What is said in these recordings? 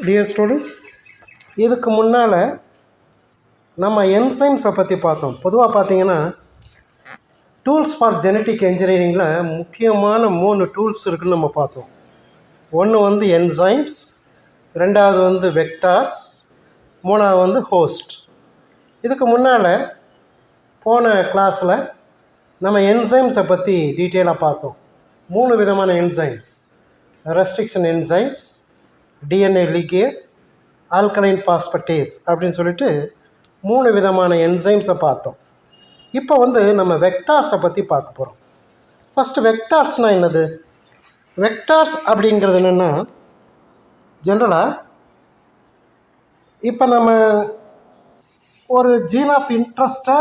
Dear students, இதுக்கு முன்னால் நம்ம என்சைம்ஸை பற்றி பார்த்தோம். பொதுவாக பார்த்தீங்கன்னா டூல்ஸ் ஃபார் ஜெனட்டிக் இன்ஜினியரிங்கில் முக்கியமான 3 டூல்ஸ் இருக்குதுன்னு நம்ம பார்த்தோம். ஒன்று வந்து என்சைம்ஸ், ரெண்டாவது வந்து வெக்டார்ஸ், மூணாவது வந்து ஹோஸ்ட். இதுக்கு முன்னால் போன கிளாஸில் நம்ம என்சைம்ஸை பற்றி டீட்டெயிலாக பார்த்தோம். 3 விதமான enzymes: restriction enzymes, DNA ligase, alkaline phosphatase அப்படின்னு சொல்லிட்டு 3 விதமான என்சைம்ஸை பார்த்தோம். இப்போ வந்து நம்ம வெக்டார்ஸை பற்றி பார்க்க போகிறோம். ஃபஸ்ட்டு வெக்டார்ஸ்னால் என்னது? வெக்டார்ஸ் அப்படிங்கிறது என்னென்னா, ஜென்ரலாக இப்போ நம்ம ஒரு ஜீன் ஆஃப் இன்ட்ரெஸ்ட்டை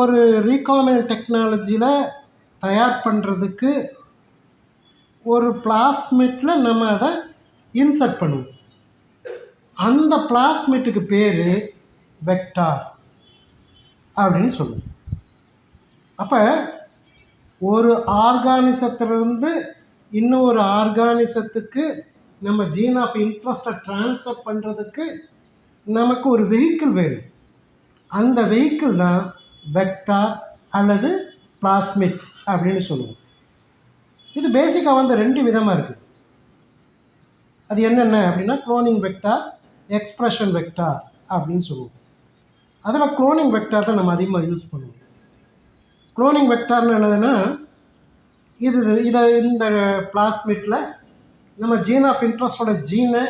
ஒரு ரீகாம்பினன்ட் டெக்னாலஜியில் தயார் பண்ணுறதுக்கு ஒரு பிளாஸ்மிட்டில் நம்ம அதை இன்சர்ட் பண்ணுவோம். அந்த பிளாஸ்மிட்டுக்கு பேர் வெக்டார் அப்படின்னு சொல்லுவோம். அப்போ ஒரு ஆர்கானிசத்திலிருந்து இன்னொரு ஆர்கானிசத்துக்கு நம்ம ஜீன் ஆஃப் இன்ட்ரெஸ்ட்டை ட்ரான்ஸ்ஃபர் பண்ணுறதுக்கு நமக்கு ஒரு வெஹிக்கிள் வேணும். அந்த வெஹிக்கிள் தான் வெக்டார் அல்லது பிளாஸ்மிட் அப்படின்னு சொல்லுவோம். இது பேசிக்காக வந்து 2 விதமாக இருக்குது. அது என்னென்ன அப்படின்னா, குளோனிங் வெக்டார், எக்ஸ்ப்ரெஷன் வெக்டார் அப்படின்னு சொல்லுவோம். அதில் குளோனிங் வெக்டார் தான் நம்ம அதிகமாக யூஸ் பண்ணுவோம். குளோனிங் வெக்டார்னு என்னதுன்னா, இந்த பிளாஸ்மிட்டில் நம்ம ஜீன் ஆஃப் இன்ட்ரெஸ்டோட ஜீனை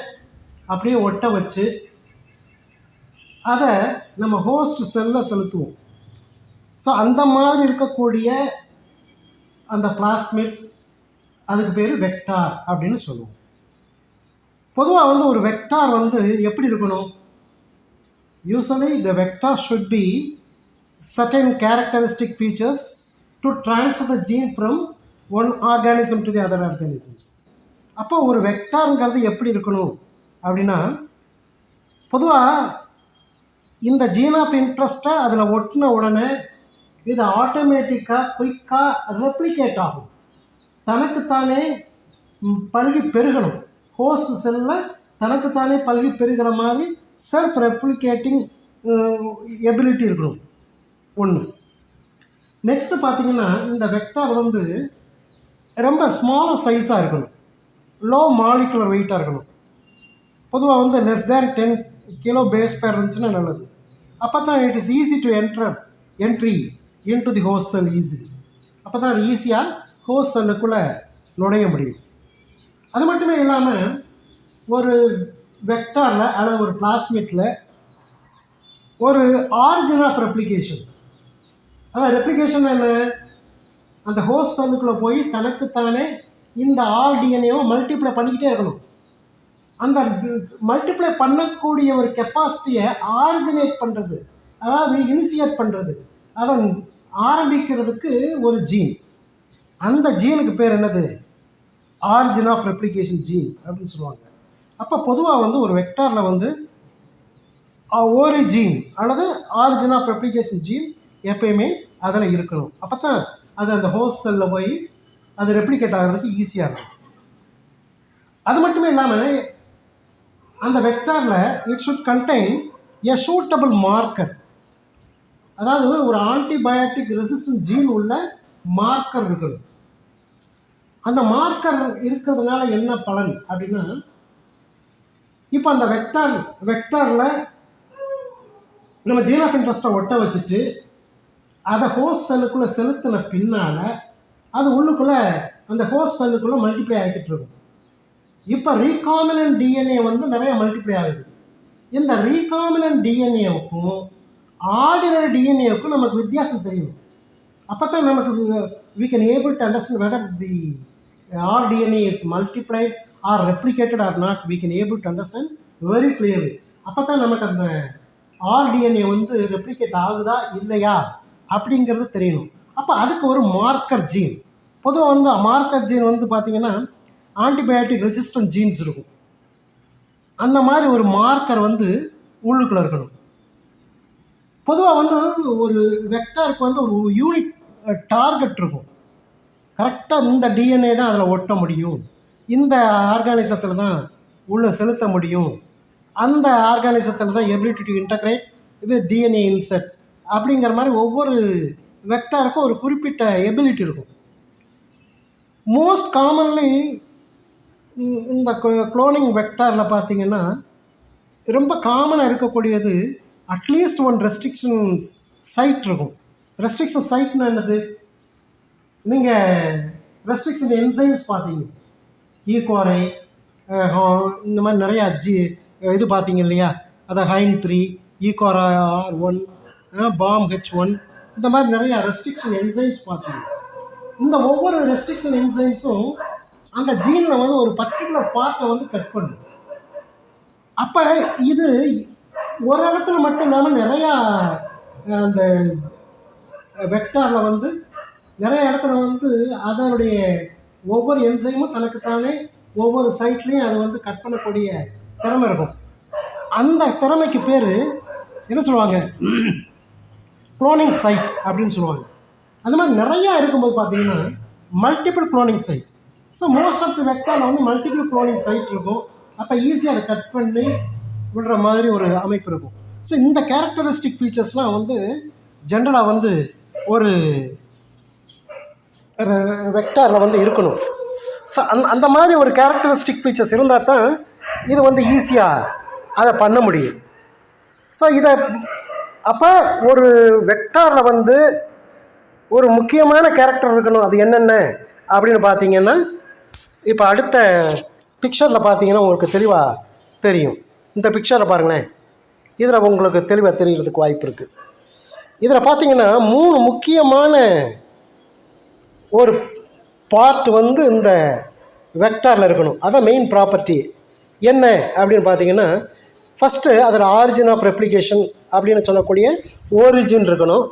அப்படியே ஒட்ட வச்சு அதை நம்ம ஹோஸ்ட் செல்லில் செலுத்துவோம். ஸோ அந்த மாதிரி இருக்கக்கூடிய அந்த பிளாஸ்மிட், அதுக்கு பேர் வெக்டார் அப்படின்னு சொல்லுவோம். பொதுவாக வந்து ஒரு வெக்டார் வந்து எப்படி இருக்கணும்? Usually the vector should be certain characteristic features to transfer the gene from one organism to the other organisms. அப்போ ஒரு வெக்டாருங்கிறது எப்படி இருக்கணும் அப்படின்னா, பொதுவாக இந்த ஜீன் ஆஃப் இன்ட்ரெஸ்ட்டை அதில் ஒட்டின உடனே இது ஆட்டோமேட்டிக்காக குயிக்காக ரெப்ளிகேட் ஆகும். தனக்குத்தானே பல்கி பெருகணும். ஹோஸ்ட் செல்லில் தனக்குத்தானே பல்கி பெருகிற மாதிரி செல்ஃப் ரெப்ளிகேட்டிங் எபிலிட்டி இருக்கணும். ஒன்று. நெக்ஸ்ட்டு பார்த்திங்கன்னா, இந்த வெக்டார் வந்து ரொம்ப ஸ்மால் சைஸாக இருக்கணும், லோ மாலிகுலர் வெயிட்டாக இருக்கணும். பொதுவாக வந்து லெஸ் தேன் 10 கிலோ பேஸ் பேர் இருந்துச்சுன்னா நல்லது. அப்போ தான் it is easy to entry into the host sell easy. அப்போ தான் அது ஈஸியாக ஹோஸ்ட் செல்லுக்குள்ளே நுழைய முடியும். அது மட்டுமே இல்லாமல் ஒரு வெக்டாரில் அல்லது ஒரு பிளாஸ்மிட்டில் ஒரு ஆரிஜின் ஆஃப் ரெப்ளிகேஷன், அதான் ரெப்ளிகேஷன் என்ன, அந்த ஹோஸ்ட் செல்லுக்குள்ளே போய் தனக்குத்தானே இந்த ஆர்டிஎன்ஏவை மல்டிப்ளை பண்ணிக்கிட்டே இருக்கணும். அந்த மல்டிப்ளை பண்ணக்கூடிய ஒரு கெப்பாசிட்டியை ஆரிஜினேட் பண்ணுறது, அதாவது இனிஷியேட் பண்ணுறது, அதை ஆரம்பிக்கிறதுக்கு ஒரு ஜீன். அந்த ஜீனுக்கு பேர் என்னது? ஆரிஜின் ஆஃப் ரெப்ளிகேஷன் ஜீன் அப்படின்னு சொல்லுவாங்க. அப்போ பொதுவாக வந்து ஒரு வெக்டாரில் வந்து ஒரு ஜீன் அல்லது ஆரிஜின் ஆஃப் ரெப்ளிகேஷன் ஜீன் எப்பயுமே அதில் இருக்கணும். அப்போ தான் அது அந்த ஹோஸ்ட் செல்லில் போய் அது ரெப்ளிகேட் ஆகிறதுக்கு ஈஸியாக இருக்கும். அது மட்டுமே இல்லாமல் அந்த வெக்டாரில் it should contain a suitable marker, அதாவது ஒரு ஆன்டிபயோட்டிக் ரெசிஸ்டன்ட் ஜீன் உள்ள மார்க்கர் இருக்குது. அந்த மார்க்கர் இருக்கிறதுனால என்ன பலன் அப்படின்னா, இப்போ அந்த வெக்டாரில் நம்ம ஜீன் ஆஃப் இன்ட்ரெஸ்ட்டை ஒட்ட வச்சுட்டு அதை ஹோஸ்ட் செல்லுக்குள்ளே செலுத்தின பின்னால் அது உள்ளுக்குள்ளே அந்த ஹோஸ்ட் செல்லுக்குள்ளே மல்டிப்ளை ஆகிக்கிட்டு இருக்கும். இப்போ ரீகாம்பினன்ட் டிஎன்ஏ வந்து நிறைய மல்டிப்ளை ஆகுது. இந்த ரீகாம்பினன்ட் டிஎன்ஏவுக்கும் ஆர்டினரி டிஎன்ஏவுக்கும் நமக்கு வித்தியாசம் தெரியும். அப்போ தான் நமக்கு we can able to understand whether the rDNA is multiplied or replicated or not. We can able to understand very clearly. அப்போ தான் நமக்கு அந்த rDNA வந்து ரெப்ளிகேட் ஆகுதா இல்லையா அப்படிங்கிறது தெரியணும். அப்போ அதுக்கு ஒரு மார்க்கர் ஜீன், பொதுவாக வந்து மார்க்கர் ஜீன் வந்து பார்த்திங்கன்னா ஆன்டிபயோட்டிக் ரெசிஸ்டன்ட் ஜீன்ஸ் இருக்கும். அந்த மாதிரி ஒரு மார்க்கர் வந்து உள்ளுக்குள்ளே இருக்கணும். பொதுவாக வந்து ஒரு வெக்டாருக்கு வந்து ஒரு யூனிட் டார்கெட் இருக்கும். கரெக்டாக இந்த டிஎன்ஏ தான் அதில் ஒட்ட முடியும், இந்த ஆர்கானிசத்தில் தான் உள்ளே செலுத்த முடியும். அந்த ஆர்கானிசத்தில் தான் ability to integrate with DNA insert அப்படிங்கிற மாதிரி ஒவ்வொரு வெக்டாருக்கும் ஒரு குறிப்பிட்ட எபிலிட்டி இருக்கும். மோஸ்ட் காமன்லி இந்த குளோனிங் வெக்டாரில் பார்த்தீங்கன்னா ரொம்ப காமனாக இருக்கக்கூடியது அட்லீஸ்ட் ஒன் ரெஸ்ட்ரிக்ஷன் சைட் இருக்கும். ரெஸ்ட்ரிக்ஷன் சைட்னா என்னது? நீங்கள் ரெஸ்ட்ரிக்ஷன் என்சைம்ஸ் பார்த்தீங்க, ஈகோரை இந்த மாதிரி நிறையா இது பார்த்தீங்க இல்லையா? அதை HIND3, ஈகோரா R1, BOMH1 இந்த மாதிரி நிறையா ரெஸ்ட்ரிக்ஷன் என்சைம்ஸ் பார்த்தீங்க. இந்த ஒவ்வொரு ரெஸ்ட்ரிக்ஷன் என்சைம்ஸும் அந்த ஜீனில் வந்து ஒரு பர்டிகுலர் பார்ட்டை வந்து கட் பண்ணும். அப்போ இது ஒரு இடத்துல மட்டும் இல்லாமல் நிறையா அந்த வெக்டாரில் வந்து நிறைய இடத்துல வந்து அதனுடைய ஒவ்வொரு என்சைமும் தனக்குத்தானே ஒவ்வொரு சைட்லேயும் அதை வந்து கட் பண்ணக்கூடிய திறமை இருக்கும். அந்த திறமைக்கு பேர் என்ன சொல்லுவாங்க? குளோனிங் சைட் அப்படின்னு சொல்லுவாங்க. அந்த மாதிரி நிறையா இருக்கும்போது பார்த்தீங்கன்னா multiple cloning site. So most of the வெக்டாரில் வந்து மல்டிபிள் குளோனிங் சைட் இருக்கும். அப்போ ஈஸியாக அதை கட் பண்ணி விடுற மாதிரி ஒரு அமைப்பு இருக்கும். ஸோ இந்த கேரக்டரிஸ்டிக் ஃபீச்சர்ஸ்லாம் வந்து ஜென்ரலாக வந்து ஒரு வெக்டாரில் வந்து இருக்கணும். ஸோ அந்த மாதிரி ஒரு கேரக்டரிஸ்டிக் ஃபீச்சர்ஸ் இருந்தால் தான் இது வந்து ஈஸியாக அதை பண்ண முடியும். ஸோ இதை அப்போ ஒரு வெக்டாரில் வந்து ஒரு முக்கியமான கேரக்டர் இருக்கணும். அது என்னென்ன அப்படின்னு பார்த்தீங்கன்னா, இப்போ அடுத்த பிக்சரில் பார்த்தீங்கன்னா உங்களுக்கு தெளிவாக தெரியும். இந்த பிக்சரில் பாருங்களேன், இதில் உங்களுக்கு தெளிவாக தெரியறதுக்கு வாய்ப்பு இருக்குது. இதில் பார்த்தீங்கன்னா 3 முக்கியமான ஒரு பார்ட் வந்து இந்த வெக்டாரில் இருக்கணும். அதான் மெயின் ப்ராப்பர்ட்டி. என்ன அப்படின்னு பார்த்தீங்கன்னா, ஃபஸ்ட்டு அதில் ஆரிஜின் ஆஃப் ரெப்ளிகேஷன் அப்படின்னு சொல்லக்கூடிய ஓரிஜின் இருக்கணும்.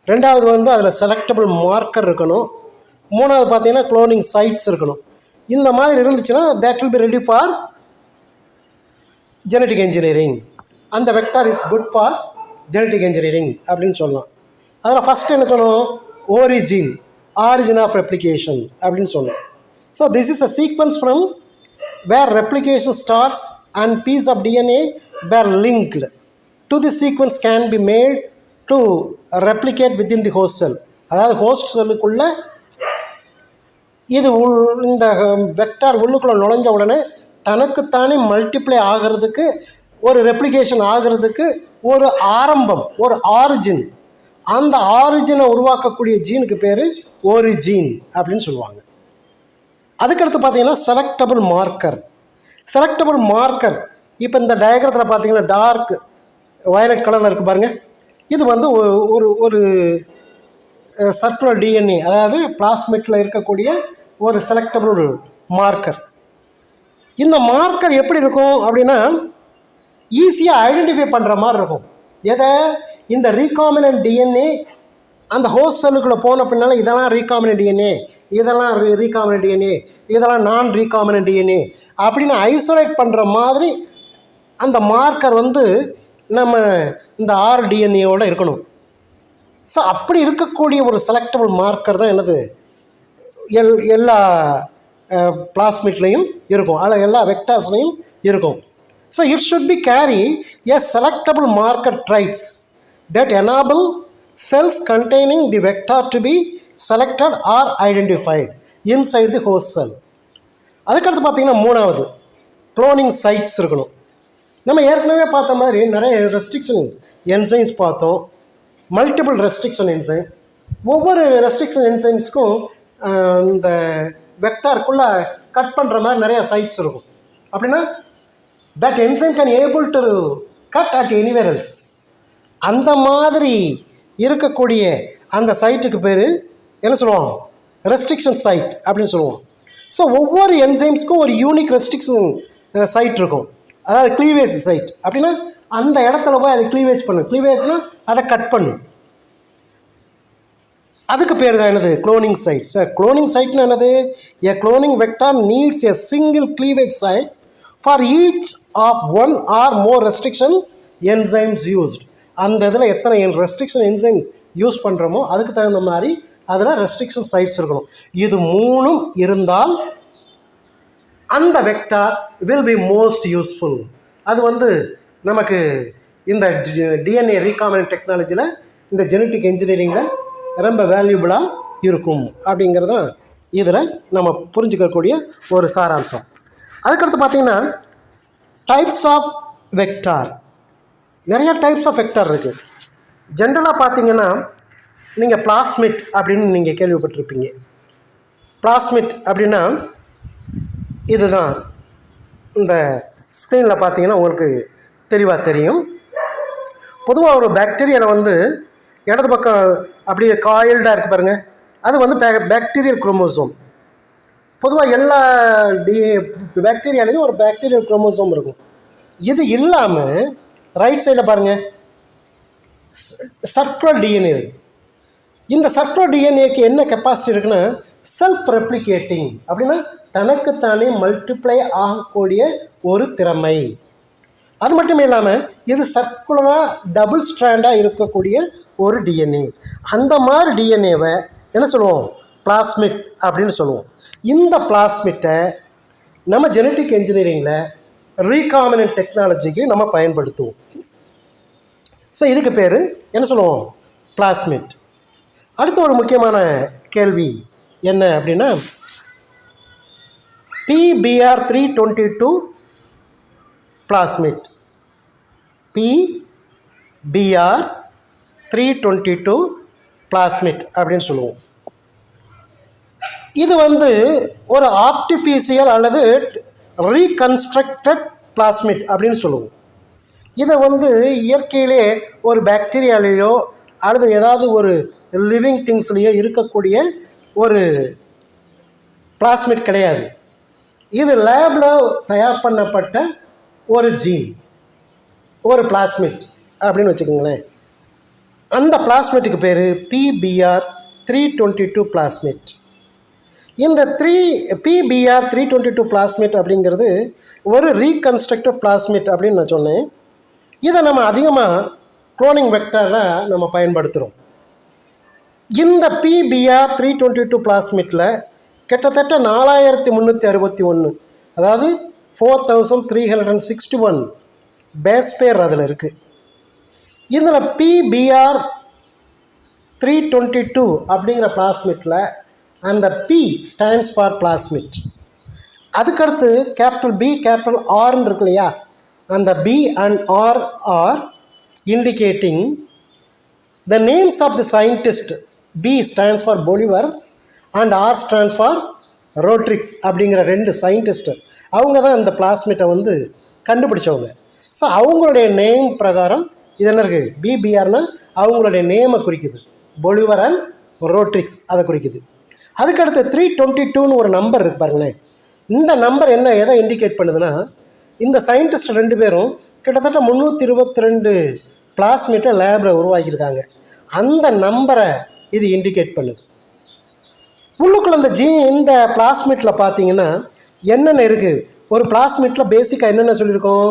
ரெண்டாவது வந்து அதில் செலக்டபிள் மார்க்கர் இருக்கணும். மூணாவது பார்த்தீங்கன்னா குளோனிங் சைட்ஸ் இருக்கணும். இந்த மாதிரி இருந்துச்சுன்னா that will be ready for genetic engineering. அந்த vector is good for genetic engineering அப்படின்னு சொல்லலாம். அதில் ஃபஸ்ட்டு என்ன சொன்னோம்? ஓரிஜின், ஆரிஜின் ஆஃப் ரெப்ளிகேஷன் அப்படின்னு சொன்னோம். So this is a sequence from where replication starts and piece of DNA were linked to the sequence can be made to replicate within the host cell. அதாவது host செல்லுக்குள்ளே இது இந்த vector உள்ளுக்குள்ளே நுழைஞ்ச உடனே தனக்குத்தானே multiply ஆகிறதுக்கு, ஒரு ரெப்ளிகேஷன் ஆகிறதுக்கு ஒரு ஆரம்பம், ஒரு ஆரிஜின். அந்த ஆரிஜினை உருவாக்கக்கூடிய ஜீனுக்கு பேர் ஓரிஜின் அப்படின்னு சொல்லுவாங்க. அதுக்கடுத்து பார்த்தீங்கன்னா செலக்டபிள் மார்க்கர். செலக்டபிள் மார்க்கர் இப்போ இந்த டயக்ராத்தில் பார்த்தீங்கன்னா டார்க் வயலட் கலரில் இருக்குது பாருங்கள். இது வந்து ஒரு சர்க்குலர் டிஎன்ஏ, அதாவது பிளாஸ்மிட்டில் இருக்கக்கூடிய ஒரு செலக்டபிள் மார்க்கர். இந்த மார்க்கர் எப்படி இருக்கும் அப்படின்னா, ஈஸியாக ஐடென்டிஃபை பண்ணுற மாதிரி இருக்கும். எதை? இந்த ரீகாமினன்ட் டிஎன்ஏ அந்த ஹோஸ்ட் செல்லுக்குள்ளே போன பின்னால் இதெல்லாம் ரீகாமினன்ட் டிஎன்ஏ, இதெல்லாம் ரீகாமினன்ட் டிஎன்ஏ, இதெல்லாம் நான் ரீகாமினன்ட் டிஎன்ஏ அப்படின்னு ஐசோலேட் பண்ணுற மாதிரி அந்த மார்க்கர் வந்து நம்ம இந்த RDNA-வோட இருக்கணும். ஸோ அப்படி இருக்கக்கூடிய ஒரு செலக்டபிள் மார்க்கர் தான் என்னது எல்லா பிளாஸ்மிட்லேயும் இருக்கும், அதில் எல்லா வெக்டார்ஸ்லையும் இருக்கும். So it should be carry a selectable marker traits that enable cells containing the vector to be selected or identified inside the host cell. அதுக்கடுத்து பார்த்தீங்கன்னா மூணாவது குளோனிங் சைட்ஸ் இருக்கணும். நம்ம ஏற்கனவே பார்த்த மாதிரி நிறைய ரெஸ்ட்ரிக்ஷன் என்சைம்ஸ் பார்த்தோம், மல்டிபிள் ரெஸ்ட்ரிக்ஷன் என்சைம். ஒவ்வொரு ரெஸ்ட்ரிக்ஷன் என்சைம்ஸ்க்கும் இந்த வெக்டாருக்குள்ளே கட் பண்ணுற மாதிரி நிறையா சைட்ஸ் இருக்கும். அப்படின்னா that enzyme can able to cut at anywhere else. அந்த மாதிரி இருக்கக்கூடிய அந்த சைட்டுக்கு பேர் என்ன சொல்லுவோம்? ரெஸ்ட்ரிக்ஷன் சைட் அப்படின்னு சொல்லுவோம். ஸோ ஒவ்வொரு என்சைம்ஸ்க்கும் ஒரு யூனிக் ரெஸ்ட்ரிக்ஷன் சைட் இருக்கும், அதாவது க்ளீவேஜ் சைட். அப்படின்னா அந்த இடத்துல போய் அதை க்ளீவேஜ் பண்ணும். க்ளீவேஜ்னால் அதை கட் பண்ணும். அதுக்கு பேர் தான் என்னது? Cloning site. சார் குளோனிங் சைட்னா என்னது? A cloning vector needs a single cleavage site for each of one or more restriction enzymes used. அந்த இதில் எத்தனை ரெஸ்ட்ரிக்ஷன் என்சைம் யூஸ் பண்ணுறோமோ அதுக்கு தகுந்த மாதிரி அதில் ரெஸ்ட்ரிக்ஷன் சைட்ஸ் இருக்கணும். இது மூணும் இருந்தால் அந்த vector will be most useful. அது வந்து நமக்கு இந்த டிஎன்ஏ ரீகாம்பினன்ட் டெக்னாலஜியில், இந்த ஜெனட்டிக் இன்ஜினியரிங்கில் ரொம்ப வேல்யூபிளாக இருக்கும் அப்படிங்கிறதான் இதில் நம்ம புரிஞ்சுக்கக்கூடிய ஒரு சாராம்சம். அதுக்கடுத்து பார்த்திங்கன்னா டைப்ஸ் ஆஃப் வெக்டார். நிறைய டைப்ஸ் ஆஃப் வெக்டார் இருக்குது. ஜென்ரலாக பார்த்திங்கன்னா நீங்கள் பிளாஸ்மிட் அப்படின்னு நீங்கள் கேள்விப்பட்டிருப்பீங்க. பிளாஸ்மிட் அப்படின்னா இதுதான். இந்த ஸ்க்ரீனில் பார்த்தீங்கன்னா உங்களுக்கு தெளிவாக தெரியும். பொதுவாக ஒரு பாக்டீரியாவில் வந்து இடது பக்கம் அப்படியே காயில்டாக இருக்குது பாருங்கள், அது வந்து பாக்டீரியல் குரோமோசோம். பொதுவாக எல்லா பாக்டீரியாலையும் ஒரு பாக்டீரியல் குரோமோசோம் இருக்கும். இது இல்லாமல் ரைட் சைடில் பாருங்கள் சர்க்குலர் டிஎன்ஏ இருக்குது. இந்த சர்க்குலர் டிஎன்ஏக்கு என்ன கெப்பாசிட்டி இருக்குன்னா செல்ஃப் ரெப்ளிகேட்டிங், அப்படின்னா தனக்குத்தானே மல்டிப்ளை ஆகக்கூடிய ஒரு திறமை. அது மட்டும் இல்லாமல் இது சர்க்குலராக டபுள் ஸ்ட்ராண்டாக இருக்கக்கூடிய ஒரு டிஎன்ஏ. அந்த மாதிரி டிஎன்ஏவை என்ன சொல்லுவோம்? பிளாஸ்மிட் அப்படின்னு சொல்லுவோம். இந்த பிளாஸ்மிட்டை நம்ம ஜெனட்டிக் இன்ஜினியரிங்கில் ரீகாம்பினன்ட் டெக்னாலஜிக்கு நம்ம பயன்படுத்துவோம். ஸோ இதுக்கு பேர் என்ன சொல்லுவோம்? பிளாஸ்மிட். அடுத்த ஒரு முக்கியமான கேள்வி என்ன அப்படின்னா PBr322 பிளாஸ்மிட். PBr322 பிளாஸ்மிட் அப்படின்னு சொல்லுவோம். இது வந்து ஒரு ஆர்டிஃபிஷியல் அல்லது ரீகன்ஸ்ட்ரக்டட் பிளாஸ்மிட் அப்படின்னு சொல்லுவோம். இதை வந்து இயற்கையிலே ஒரு பாக்டீரியாலேயோ அல்லது ஏதாவது ஒரு லிவிங் திங்ஸ்லேயோ இருக்கக்கூடிய ஒரு பிளாஸ்மிட் கிடையாது. இது லேபில் தயார் பண்ணப்பட்ட ஒரு ஜீன், ஒரு பிளாஸ்மிட் அப்படின்னு வச்சுக்கோங்களேன். அந்த பிளாஸ்மிட்டுக்கு பேர் PBr322 பிளாஸ்மிட். இந்த PBr322 பிளாஸ்மிட் அப்படிங்கிறது ஒரு ரீகன்ஸ்ட்ரக்டிவ் பிளாஸ்மிட் அப்படின்னு நான் சொன்னேன். இதை நம்ம அதிகமாக குளோனிங் வெக்டரில் நம்ம பயன்படுத்துகிறோம். இந்த PBr322 பிளாஸ்மிட்டில் கிட்டத்தட்ட 4361, அதாவது 4361 பேஸ் பேர் அதில் இருக்குது. இதில் PBr322 அப்படிங்கிற பிளாஸ்மிட்டில் அந்த P ஸ்டாண்ட்ஸ் ஃபார் பிளாஸ்மிட். அதுக்கடுத்து கேபிட்டல் B கேபிட்டல் Rன்னு இருக்கு இல்லையா, அந்த B and R are indicating the names of the scientist. B stands for Bolivar and R stands for Rotrix அப்படிங்கிற 2 சயின்டிஸ்ட்டு. அவங்க தான் இந்த பிளாஸ்மிட்டை வந்து கண்டுபிடிச்சவங்க. ஸோ அவங்களுடைய நேம் பிரகாரம் இது என்ன இருக்குது? BBRனா அவங்களுடைய நேமை குறிக்குது, பொலிவர் அண்ட் ரோட்ரிக்ஸ் அதை குறிக்குது. அதுக்கடுத்து 322ன்னு ஒரு நம்பர் இருக்கு பாருங்களேன். இந்த நம்பர் என்ன எதை இண்டிகேட் பண்ணுதுன்னா, இந்த சயின்டிஸ்ட் 2 பேரும் கிட்டத்தட்ட 322 பிளாஸ்மிட்டை லேபில் உருவாக்கியிருக்காங்க. அந்த நம்பரை இது இண்டிகேட் பண்ணுது. உள்ளுக்குள்ள இந்த பிளாஸ்மிட்டில் பார்த்தீங்கன்னா என்னென்ன இருக்குது? ஒரு பிளாஸ்மிட்டில் பேசிக்காக என்னென்ன சொல்லியிருக்கோம்?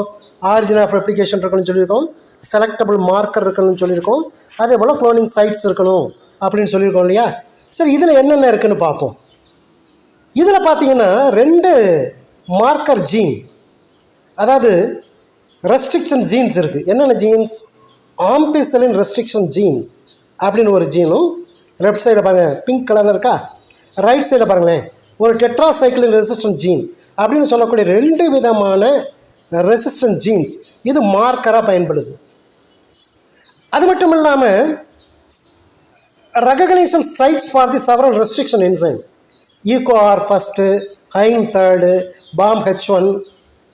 ஆரிஜின் ஆஃப் ரெப்ளிகேஷன் இருக்கணும்னு சொல்லியிருக்கோம், செலக்டபிள் மார்க்கர் இருக்கணும்னு சொல்லியிருக்கோம், அதே போல் குளோனிங் சைட்ஸ் இருக்கணும் அப்படின்னு சொல்லியிருக்கோம் இல்லையா? சரி, இதில் என்னென்ன இருக்குதுன்னு பார்ப்போம். இதில் பார்த்தீங்கன்னா 2 மார்க்கர் ஜீன், அதாவது ரெஸ்ட்ரிக்ஷன் ஜீன்ஸ் இருக்குது. என்னென்ன ஜீன்ஸ்? ஆம்பிசிலின் ரெஸ்ட்ரிக்ஷன் ஜீன் அப்படின்னு ஒரு ஜீனும், லெஃப்ட் சைடில் பாருங்கள் பிங்க் கலரில் இருக்கா, ரைட் சைடில் பாருங்களேன் ஒரு டெட்ராசைக்ளின் ரெசிஸ்டன்ட் ஜீன் அப்படின்னு சொல்லக்கூடிய 2 விதமான ரெசிஸ்டன்ட் ஜீன்ஸ் இது மார்க்கராக பயன்படுது. அது மட்டும் இல்லாமல் recognition sites for the several restriction enzyme, EcoR first, Hind third, BAM H1,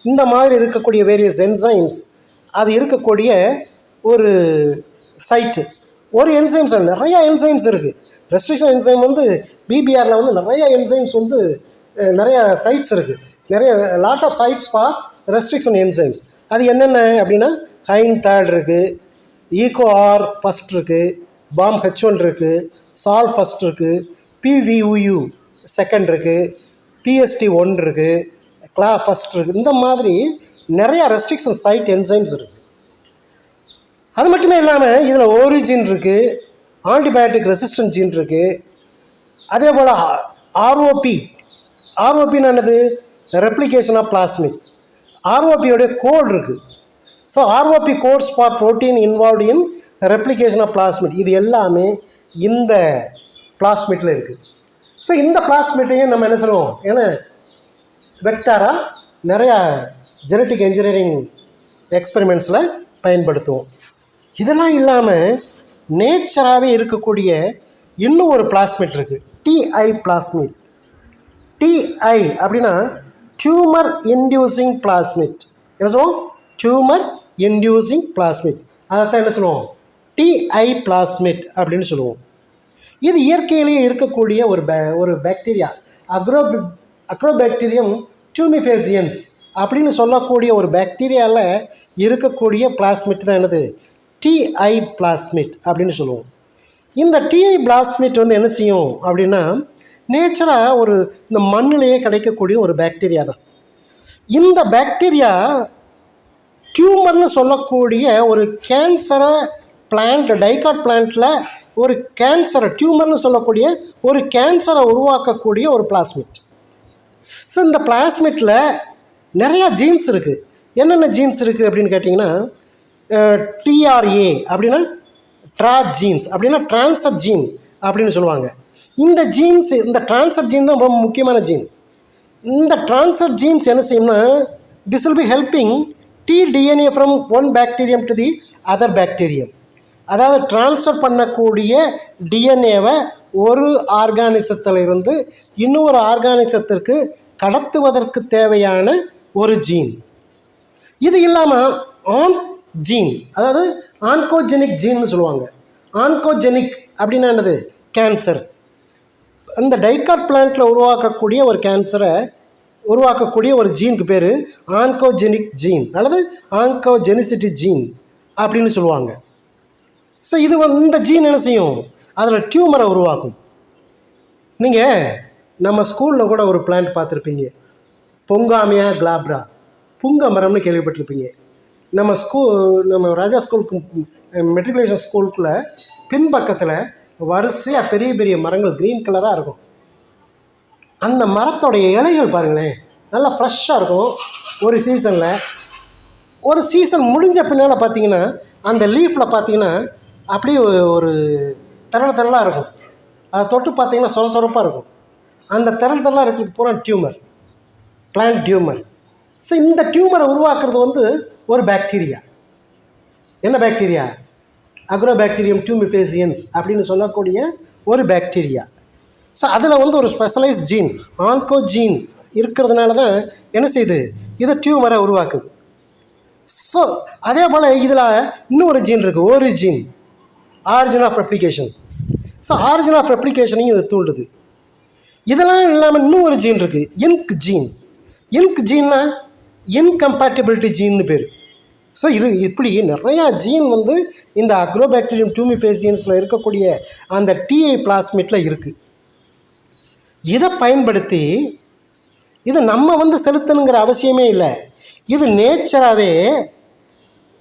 இந்த மாதிரி இருக்கக்கூடிய வேரியஸ் என்சைம்ஸ் அது இருக்கக்கூடிய ஒரு சைட்டு. ஒரு என்சைம்ஸ் நிறையா என்சைம்ஸ் இருக்குது. ரெஸ்ட்ரிக்ஷன் என்சைம் வந்து BBRல வந்து நிறைய என்சைம்ஸ் வந்து நிறைய சைட்ஸ் இருக்குது, நிறைய lot of sites for restriction enzymes. அது என்னென்ன அப்படின்னா ஹைன் தேர்ட் இருக்குது, EcoR ஃபஸ்ட் இருக்குது, BAM H1 இருக்குது, SOL ஃபஸ்ட் இருக்குது, PVUU செகண்ட் இருக்குது, PST1 இருக்குது, CLA ஃபஸ்ட் இருக்குது. இந்த மாதிரி நிறையா ரெஸ்ட்ரிக்ஷன் சைட் என்சைம்ஸ் இருக்குது. அது மட்டுமே இல்லாமல் இதில் ஓரிஜின் இருக்குது, ஆன்டிபயோட்டிக் ரெசிஸ்டன்ட் ஜீன் இருக்குது. அதே போல் ROP என்னது? Replication of plasmid. ஆர்ஓபியோடைய கோட் இருக்குது. So ROP codes for protein involved in replication of plasmid, இது எல்லாமே இந்த பிளாஸ்மிட்டில் இருக்குது. ஸோ இந்த பிளாஸ்மிட்டையும் நம்ம என்ன சொல்லுவோம், ஏன்னா வெக்டாராக நிறையா ஜெனட்டிக் இன்ஜினியரிங் எக்ஸ்பெரிமெண்ட்ஸில் பயன்படுத்துவோம். இதெல்லாம் இல்லாமல் நேச்சராகவே இருக்கக்கூடிய இன்னும் ஒரு பிளாஸ்மிட் இருக்குது, டிஐ பிளாஸ்மிட். டிஐ அப்படின்னா டியூமர் இன்டியூசிங் பிளாஸ்மிட். என்ன சொல்லுவோம், டியூமர் இன்டியூசிங் பிளாஸ்மிட். அதைத்தான் என்ன சொல்லுவோம், டிஐ பிளாஸ்மிட் அப்படின்னு சொல்லுவோம். இது இயற்கையிலேயே இருக்கக்கூடிய ஒரு பாக்டீரியா, அக்ரோபாக்டீரியம் டியூமிஃபேசியன்ஸ் அப்படின்னு சொல்லக்கூடிய ஒரு பாக்டீரியாவில் இருக்கக்கூடிய பிளாஸ்மிட் தான் என்னது, டிஐ பிளாஸ்மிட் அப்படின்னு சொல்லுவோம். இந்த டிஐ பிளாஸ்மிட் வந்து என்ன செய்யும் அப்படின்னா, நேச்சராக இந்த மண்ணிலேயே கிடைக்கக்கூடிய ஒரு பாக்டீரியா தான். இந்த பாக்டீரியா டியூமர்னு சொல்லக்கூடிய ஒரு கேன்சரை பிளான்ட், டைகாட் பிளான்ட்டில் ஒரு கேன்சரை, டியூமர்னு சொல்லக்கூடிய ஒரு கேன்சரை உருவாக்கக்கூடிய ஒரு பிளாஸ்மிட். ஸோ இந்த பிளாஸ்மிட்டில் நிறையா ஜீன்ஸ் இருக்குது. என்னென்ன ஜீன்ஸ் இருக்குது அப்படின்னு கேட்டிங்கன்னா, டிஆர்ஏ அப்படின்னா ட்ராப் ஜீன்ஸ் அப்படின்னா ட்ரான்ஸ்ஃபர் ஜீன் அப்படின்னு சொல்லுவாங்க. இந்த ஜீன்ஸ், இந்த ட்ரான்ஸ்ஃபர் ஜீன் தான் ரொம்ப முக்கியமான ஜீன். இந்த ட்ரான்ஸ்ஃபர் ஜீன்ஸ் என்ன செய்யும்னா, this will be helping T DNA from one bacterium to the other bacterium. அதாவது ட்ரான்ஸ்ஃபர் பண்ணக்கூடிய டிஎன்ஏவை ஒரு ஆர்கானிசத்தில் இருந்து இன்னொரு ஆர்கானிசத்திற்கு கடத்துவதற்கு தேவையான ஒரு ஜீன். இது இல்லாமல் ஆன் ஜீன், அதாவது ஆன்கோஜெனிக் ஜீன்னு சொல்லுவாங்க. ஆன்கோஜெனிக் அப்படின்னா என்னது, கேன்சர். இந்த டைகாட் பிளான்ட்டில் உருவாக்கக்கூடிய ஒரு கேன்சரை உருவாக்கக்கூடிய ஒரு ஜீனுக்கு பேர் ஆன்கோஜெனிக் ஜீன் அல்லது ஆன்கோஜெனிசிட்டி ஜீன் அப்படின்னு சொல்லுவாங்க. ஸோ இது இந்த ஜீன் என்ன செய்யும், அதில் டியூமரை உருவாக்கும். நீங்கள் நம்ம ஸ்கூலில் கூட ஒரு பிளான்ட் பார்த்துருப்பீங்க, பொங்காமியா கிளாப்ரா, புங்க மரம்னு கேள்விப்பட்டிருப்பீங்க. நம்ம ராஜா ஸ்கூலுக்கு மெட்ரிகுலேஷன் ஸ்கூலுக்குள்ளே பின்பக்கத்தில் வரிசையாக பெரிய பெரிய மரங்கள் க்ரீன் கலராக இருக்கும். அந்த மரத்தோடைய இலைகள் பாருங்களேன், நல்லா ஃப்ரெஷ்ஷாக இருக்கும். ஒரு சீசன் முடிஞ்ச பின்னால் பார்த்தீங்கன்னா அந்த லீஃபில் பார்த்தீங்கன்னா அப்படியே ஒரு திரளாக இருக்கும். அதை தொட்டு பார்த்தீங்கன்னா சொரசொரப்பாக இருக்கும். அந்த திரளாக இருக்கிறது பூரா டியூமர், பிளான்ட் டியூமர். ஸோ இந்த டியூமரை உருவாக்குறது வந்து ஒரு பாக்டீரியா. என்ன பாக்டீரியா, அக்ரோபாக்டீரியம் டியூமிஃபேசியன்ஸ் அப்படின்னு சொல்லக்கூடிய ஒரு பாக்டீரியா. ஸோ அதில் வந்து ஒரு ஸ்பெஷலைஸ்ட் ஜீன், ஆன்கோஜீன் இருக்கிறதுனால தான் என்ன செய்யுது, இதை டியூமரை உருவாக்குது. ஸோ அதே போல் இதில் இன்னொரு ஜீன் இருக்குது, ஒரு gene, origin of replication. So origin of ரெப்ளிகேஷனையும் இது தூண்டுது. இதெல்லாம் இல்லாமல் இன்னும் ஒரு ஜீன் இருக்குது, இன்க் ஜீன். இன்க் ஜீன்னா இன்கம்பேட்டிபிலிட்டி ஜீன்னு பேர். ஸோ இப்படி நிறையா ஜீன் வந்து இந்த அக்ரோபாக்டீரியம் டியூமிஃபேசியன்ஸில் இருக்கக்கூடிய அந்த டிஐ பிளாஸ்மிட்டில் இருக்குது. இதை பயன்படுத்தி இதை நம்ம வந்து செலுத்தணுங்கிற அவசியமே இல்லை. இது நேச்சராகவே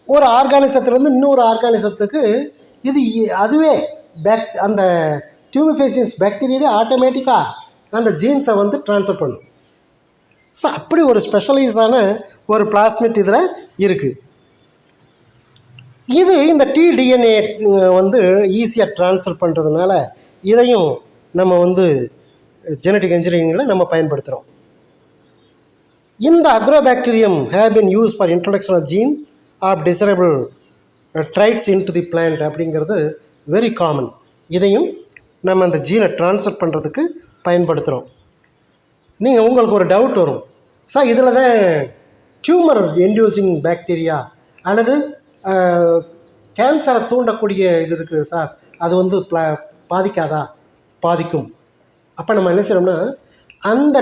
ஒரு ஆர்கானிசத்துலேருந்து இன்னொரு ஆர்கானிசத்துக்கு இது அதுவே அந்த டியூமிஃபேசியன்ஸ் பாக்டீரியாவே ஆட்டோமேட்டிக்காக அந்த ஜீன்ஸை வந்து ட்ரான்ஸ்ஃபர் பண்ணும். ஸோ அப்படி ஒரு ஸ்பெஷலைஸான ஒரு பிளாஸ்மிட் இதில் இருக்குது. இது இந்த டிடிஎன்ஏ வந்து ஈஸியாக ட்ரான்ஸ்ஃபர் பண்ணுறதுனால இதையும் நம்ம வந்து ஜெனட்டிக் இன்ஜினியரிங்கில் நம்ம பயன்படுத்துகிறோம். இந்த agrobacterium have been use for introduction of gene of desirable traits into the plant அப்படிங்கிறது வெரி காமன். இதையும் நம்ம அந்த ஜீனை ட்ரான்ஸ்ஃபர் பண்ணுறதுக்கு பயன்படுத்துகிறோம். உங்களுக்கு ஒரு டவுட் வரும், சார் இதில் தான் டியூமர் இன்டியூசிங் பாக்டீரியா அல்லது கேன்சரை தூண்டக்கூடிய இது இருக்குது சார், அது வந்து பாதிக்காதா? பாதிக்கும். அப்போ நம்ம என்ன செய்யணும்னா அந்த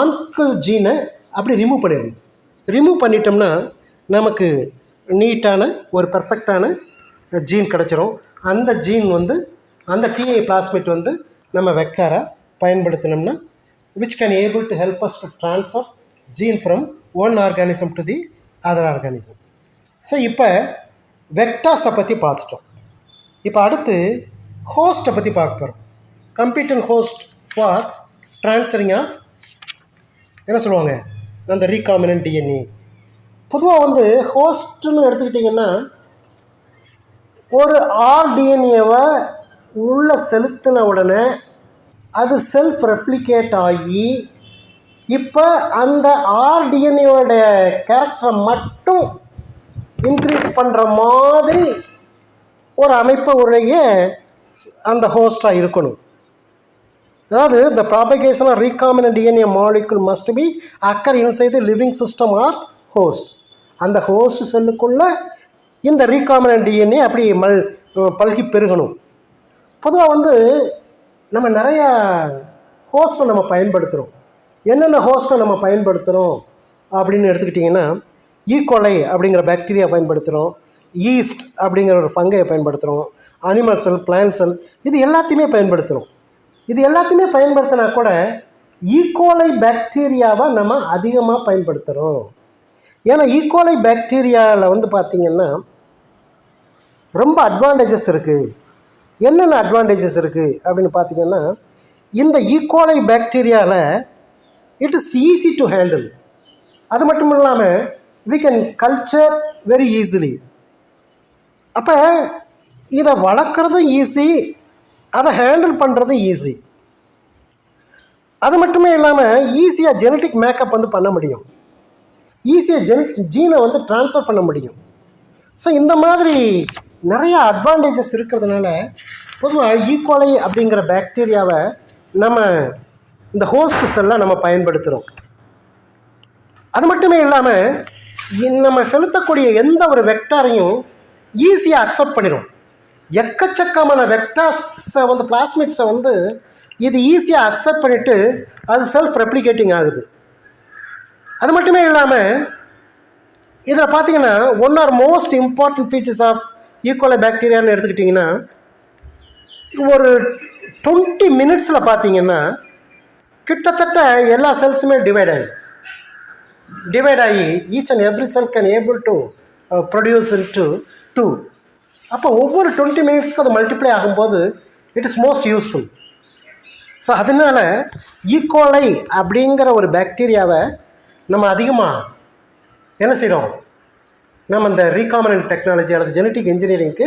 ஆன்கோஜீனை அப்படி ரிமூவ் பண்ணிடணும். ரிமூவ் பண்ணிட்டோம்னா நமக்கு நீட்டான ஒரு பர்ஃபெக்டான ஜீன் கிடச்சிரும். அந்த ஜீன் வந்து அந்த டிஐ பிளாஸ்மிட் வந்து நம்ம வெக்டாராக பயன்படுத்தினோம்னா which can able to help us to transfer gene from one organism to the other organism. So இப்போ வெக்டார்ஸை பற்றி பார்த்துட்டோம். இப்போ அடுத்து ஹோஸ்ட்டை பற்றி பார்க்க போகிறோம். Computer host for transferring of என்ன சொல்லுவாங்க, அந்த ரீகாமினன்ட் டிஎன்ஏ. பொதுவாக வந்து ஹோஸ்ட்னு எடுத்துக்கிட்டிங்கன்னா ஒரு ஆர்டிஎன்ஏவை உள்ளே செலுத்தின உடனே அது செல்ஃப் ரெப்ளிகேட் ஆகி இப்போ அந்த ஆர்டிஎன்ஏவோட கேரக்டரை மட்டும் இன்க்ரீஸ் பண்ணுற மாதிரி ஒரு அமைப்பு உடைய அந்த ஹோஸ்டாக இருக்கணும். அதாவது the propagation of recombinant DNA molecule must be occur inside the living system or host. அந்த ஹோஸ்ட் செல்லுக்குள்ளே இந்த ரீகாமினன்ட் டிஎன்ஏ அப்படி பல்கி பெருகணும். பொதுவாக வந்து நம்ம நிறையா ஹோஸ்ட்டை நம்ம பயன்படுத்துகிறோம். என்னென்ன ஹோஸ்ட்டை நம்ம பயன்படுத்துகிறோம் அப்படின்னு எடுத்துக்கிட்டிங்கன்னா, ஈகோலை அப்படிங்கிற பாக்டீரியா பயன்படுத்துகிறோம், ஈஸ்ட் அப்படிங்கிற ஒரு ஃபங்கையை பயன்படுத்துகிறோம், அனிமல் செல், பிளான்ட் செல், இது எல்லாத்தையுமே பயன்படுத்துகிறோம். இது எல்லாத்தையுமே பயன்படுத்தினா கூட ஈகோலை பாக்டீரியாவை நம்ம அதிகமாக பயன்படுத்துகிறோம். ஏன்னா ஈகோலை பாக்டீரியாவில் வந்து பார்த்திங்கன்னா ரொம்ப அட்வான்டேஜஸ் இருக்குது. என்னென்ன அட்வான்டேஜஸ் இருக்குது அப்படின்னு பார்த்திங்கன்னா, இந்த ஈகோலை பாக்டீரியாவில் it is easy to handle. அது மட்டும் இல்லாமல் we can culture very easily. அப்போ இதை வளர்க்குறதும் ஈஸி, அதை ஹேண்டில் பண்ணுறதும் ஈஸி. அது மட்டுமே இல்லாமல் ஈஸியாக ஜெனட்டிக் மேக்கப் வந்து பண்ண முடியும், ஈஸியாக ஜீனை வந்து ட்ரான்ஸ்ஃபர் பண்ண முடியும். ஸோ இந்த மாதிரி நிறையா அட்வான்டேஜஸ் இருக்கிறதுனால பொதுவாக ஈகோலை அப்படிங்கிற பாக்டீரியாவை நம்ம இந்த ஹோஸ்ட் செல்லை நம்ம பயன்படுத்துகிறோம். அது மட்டுமே இல்லாமல் நம்ம செலுத்தக்கூடிய எந்த ஒரு வெக்டாரையும் ஈஸியாக அக்செப்ட் பண்ணிடும். எக்கச்சக்கமான வெக்டார்ஸை வந்து பிளாஸ்மிட்ஸை வந்து இது ஈஸியாக அக்செப்ட் பண்ணிவிட்டு அது செல்ஃப் ரெப்ளிகேட்டிங் ஆகுது. அது மட்டுமே இல்லாமல் இதில் பார்த்தீங்கன்னா one of most important features of E coli பாக்டீரியான்னு எடுத்துக்கிட்டிங்கன்னா, ஒரு 20 மினிட்ஸில் பார்த்தீங்கன்னா கிட்டத்தட்ட எல்லா செல்ஸுமே டிவைட் ஆகி each and every cell can able to produce into 2. அப்போ ஒவ்வொரு 20 மினிட்ஸ்க்கு அது மல்டிப்ளை ஆகும்போது it is most useful. So அதனால் ஈகோலை அப்படிங்கிற ஒரு பாக்டீரியாவை நம்ம அதிகமாக என்ன செய்கிறோம், நம்ம இந்த ரீகாமினன்ட் டெக்னாலஜி அல்லது ஜெனட்டிக் இன்ஜினியரிங்க்கு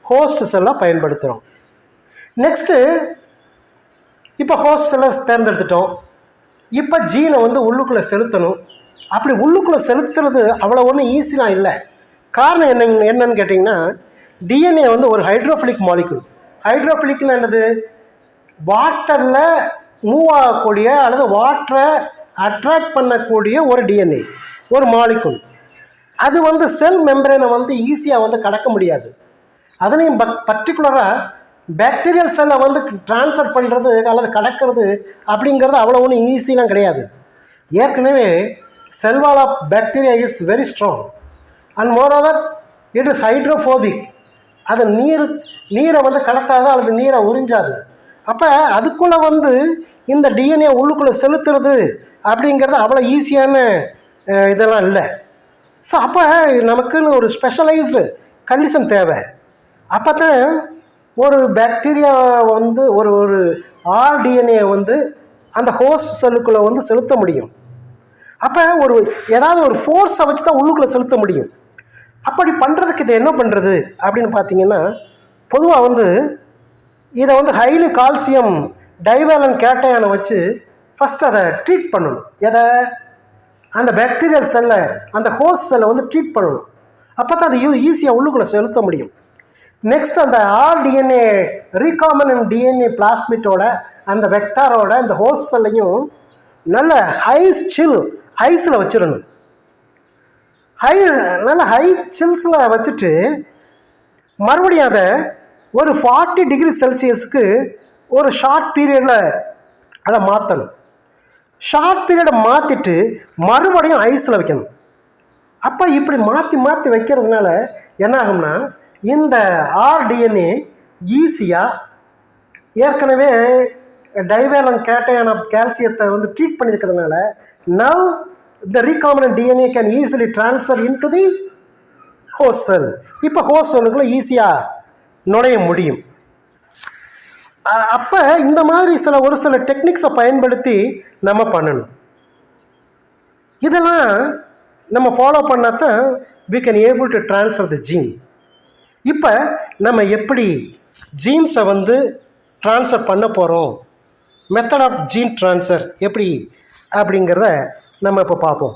ஹோஸ்ட் செல்லாக பயன்படுத்துகிறோம். நெக்ஸ்ட்டு இப்போ ஹோஸ்ட் செல்லை தேர்ந்தெடுத்துட்டோம். இப்போ ஜீனை வந்து உள்ளுக்குள்ளே செலுத்தணும். அப்படி உள்ளுக்குள்ளே செலுத்துறது அவ்வளோ ஒன்றும் ஈஸியாக இல்லை. காரணம் என்னன்னு கேட்டிங்கன்னா, டிஎன்ஏ வந்து ஒரு ஹைட்ரோஃபிலிக் மாலிகுல். ஹைட்ரோஃபிலிக்னு என்னது, வாட்டரில் மூவ் ஆகக்கூடிய அல்லது வாட்டரை அட்ராக்ட் பண்ணக்கூடிய ஒரு டிஎன்ஏ, ஒரு மாலிகுல். அது வந்து செல் மெம்பரேனை வந்து ஈஸியாக வந்து கடக்க முடியாது. அதுலேயும் பர்டிகுலராக பாக்டீரியல் செல்லை வந்து ட்ரான்ஸ்ஃபர் பண்ணுறது அல்லது கடக்கிறது அப்படிங்கிறது அவ்வளோ ஒன்றும் ஈஸிலாம் கிடையாது. ஏற்கனவே cell wall of bacteria is very strong and moreover it is hydrophobic. அது நீரை வந்து கடத்தாது அல்லது நீரை உறிஞ்சாது. அப்போ அதுக்குள்ளே வந்து இந்த டிஎன்ஏ உள்ளுக்குள்ளே செலுத்துறது அப்படிங்கிறது அவ்வளோ ஈஸியான இதெல்லாம் இல்லை. ஸோ அப்போ நமக்குன்னு ஒரு ஸ்பெஷலைஸ்டு கண்டிஷன் தேவை. அப்போ தான் ஒரு பாக்டீரியா வந்து ஒரு ஆர்டிஎன்ஏ வந்து அந்த ஹோஸ்ட் செல்லுக்குள்ளே வந்து செலுத்த முடியும். அப்போ ஏதாவது ஒரு ஃபோர்ஸை வச்சு தான் உள்ளுக்குள்ளே செலுத்த முடியும். அப்படி பண்ணுறதுக்கு இதை என்ன பண்ணுறது அப்படின்னு பார்த்தீங்கன்னா, பொதுவாக வந்து இதை வந்து ஹைலி கால்சியம் டைவேலன் கேட்டையானை வச்சு ஃபஸ்ட் அதை ட்ரீட் பண்ணணும். எதை, அந்த பாக்டீரியல் செல்லை, அந்த ஹோஸ்ட் செல்லை வந்து ட்ரீட் பண்ணணும். அப்போ தான் அது ஈஸியாக உள்ளுக்குள்ளே செலுத்த முடியும். நெக்ஸ்ட் அந்த ஆர்டிஎன்ஏ ரீகாமினன்ட் டிஎன்ஏ பிளாஸ்மிட்டோட அந்த வெக்டாரோட இந்த ஹோஸ்ட் செல்லையும் நல்ல ஐஸில் வச்சிடணும். நல்ல ஹை சில்ஸில் வச்சுட்டு மறுபடியும் அதை ஒரு 40 டிகிரி செல்சியஸுக்கு ஒரு ஷார்ட் பீரியடில் அதை மாற்றணும். ஷார்ட் பீரியடை மாற்றிட்டு மறுபடியும் ஐஸில் வைக்கணும். அப்போ இப்படி மாற்றி வைக்கிறதுனால என்ன ஆகும்னா, இந்த ஆர்டிஎன்ஏ ஈஸியாக ஏற்கனவே டைவேலன் கேட்டையான கால்சியத்தை வந்து ட்ரீட் பண்ணியிருக்கிறதுனால now the recombinant DNA can easily transfer into the host cell. இப்போ ஹோஸ்ட் செல்லுக்குள்ளே ஈஸியாக நுழைய முடியும். அப்போ இந்த மாதிரி ஒரு சில டெக்னிக்ஸை பயன்படுத்தி நம்ம பண்ணணும். இதெல்லாம் நம்ம ஃபாலோ பண்ணால் தான் we can able to transfer the gene. இப்போ நம்ம எப்படி ஜீன்ஸை வந்து ட்ரான்ஸ்ஃபர் பண்ண போகிறோம், மெத்தட் ஆஃப் ஜீன் ட்ரான்ஸ்ஃபர் எப்படி அப்படிங்கிறத நம்ம இப்போ பார்ப்போம்.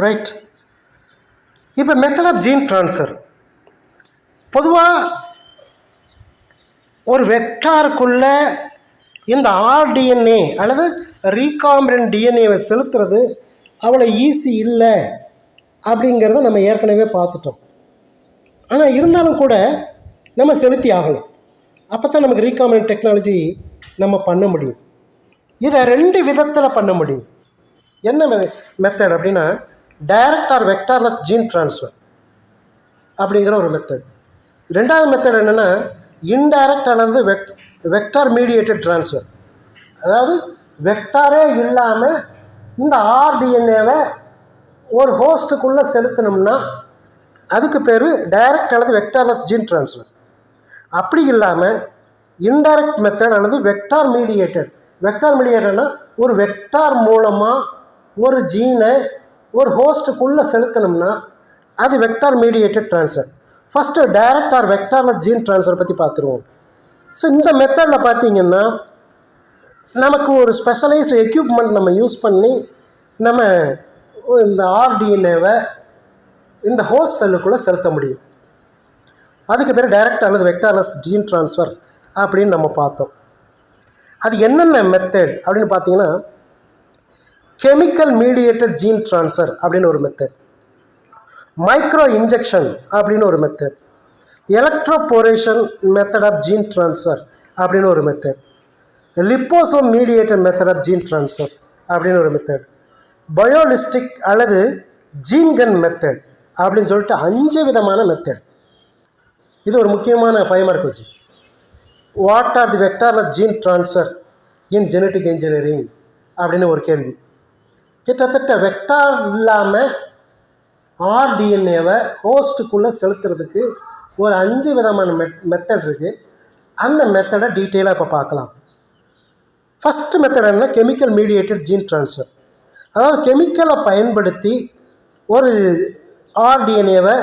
ரைட். இப்போ மெத்தட் ஆஃப் ஜீன் ட்ரான்ஸ்ஃபர் பொதுவாக ஒரு வெக்டாருக்குள்ள இந்த ஆர்டிஎன்ஏ அல்லது ரீகாம்பினன்ட் டிஎன்ஏவை செலுத்துறது அவ்வளோ ஈஸி இல்லை அப்படிங்கிறத நம்ம ஏற்கனவே பார்த்துட்டோம். ஆனால் இருந்தாலும் கூட நம்ம செலுத்தி ஆகணும். அப்போ தான் நமக்கு ரீகாம்பினன்ட் டெக்னாலஜி நம்ம பண்ண முடியும். இதை 2 விதத்தில் பண்ண முடியும். என்ன மெத்தட் அப்படின்னா, direct or vectorless gene transfer அப்படிங்கிற ஒரு மெத்தட். 2வது மெத்தட் என்னென்னா, இன்டைரக்ட் அல்லது வெக்டார் மீடியேட்டட் ட்ரான்ஸ்ஃபர். அதாவது வெக்டாரே இல்லாமல் இந்த ஆர்டிஎன்ஏவை ஒரு ஹோஸ்ட்டுக்குள்ளே செலுத்தினோம்னா அதுக்கு பேர் டைரக்ட் அல்லது வெக்டார்லெஸ் ஜீன் ட்ரான்ஸ்ஃபர். அப்படி இல்லாமல் இன்டைரக்ட் மெத்தட் அல்லது வெக்டார் மீடியேட்டட். வெக்டார் மீடியேட்டர்னால் ஒரு வெக்டார் மூலமாக ஒரு ஜீனை ஒரு ஹோஸ்ட்டுக்குள்ளே செலுத்தினோம்னா அது vector mediated transfer. First direct or vectorless gene transfer பற்றி பார்த்துருவோம். ஸோ இந்த மெத்தடில் பார்த்தீங்கன்னா நமக்கு ஒரு ஸ்பெஷலைஸ்டு எக்யூப்மெண்ட் நம்ம யூஸ் பண்ணி நம்ம இந்த ஆர்டிஎன்ஏவை இந்த ஹோஸ்ட் செல்லுக்குள்ளே செலுத்த முடியும். அதுக்கு பேர் டைரக்ட் அல்லது வெக்டார்லெஸ் ஜீன் ட்ரான்ஸ்ஃபர் அப்படின்னு நம்ம பார்த்தோம். அது என்னென்ன மெத்தட் அப்படின்னு பார்த்தீங்கன்னா, கெமிக்கல் மீடியேட்டட் ஜீன் ட்ரான்ஸ்ஃபர் அப்படின்னு ஒரு மெத்தட், மைக்ரோ இன்ஜெக்ஷன் அப்படின்னு ஒரு method, electroporation method of gene transfer அப்படின்னு ஒரு method, liposome mediated method of gene transfer அப்படின்னு ஒரு மெத்தட், பயோலிஸ்டிக் அல்லது ஜீன்கன் மெத்தட் அப்படின்னு சொல்லிட்டு 5 விதமான மெத்தட். இது ஒரு முக்கியமான 5 mark question. What are the vectorless gene transfer in genetic engineering அப்படின்னு ஒரு கேள்வி. கிட்டத்தட்ட வெக்டார் இல்லாமல் ஆர்டிஎன்ஏவை ஹோஸ்ட்டுக்குள்ளே செலுத்துறதுக்கு ஒரு 5 விதமான மெத்தட் இருக்குது. அந்த மெத்தடை டீட்டெயிலாக இப்போ பார்க்கலாம். ஃபஸ்ட்டு மெத்தட் என்ன, கெமிக்கல் மீடியேட்டட் ஜீன் ட்ரான்ஸ்ஃபர். அதாவது கெமிக்கலை பயன்படுத்தி ஒரு ஆர்டிஎன்ஏவை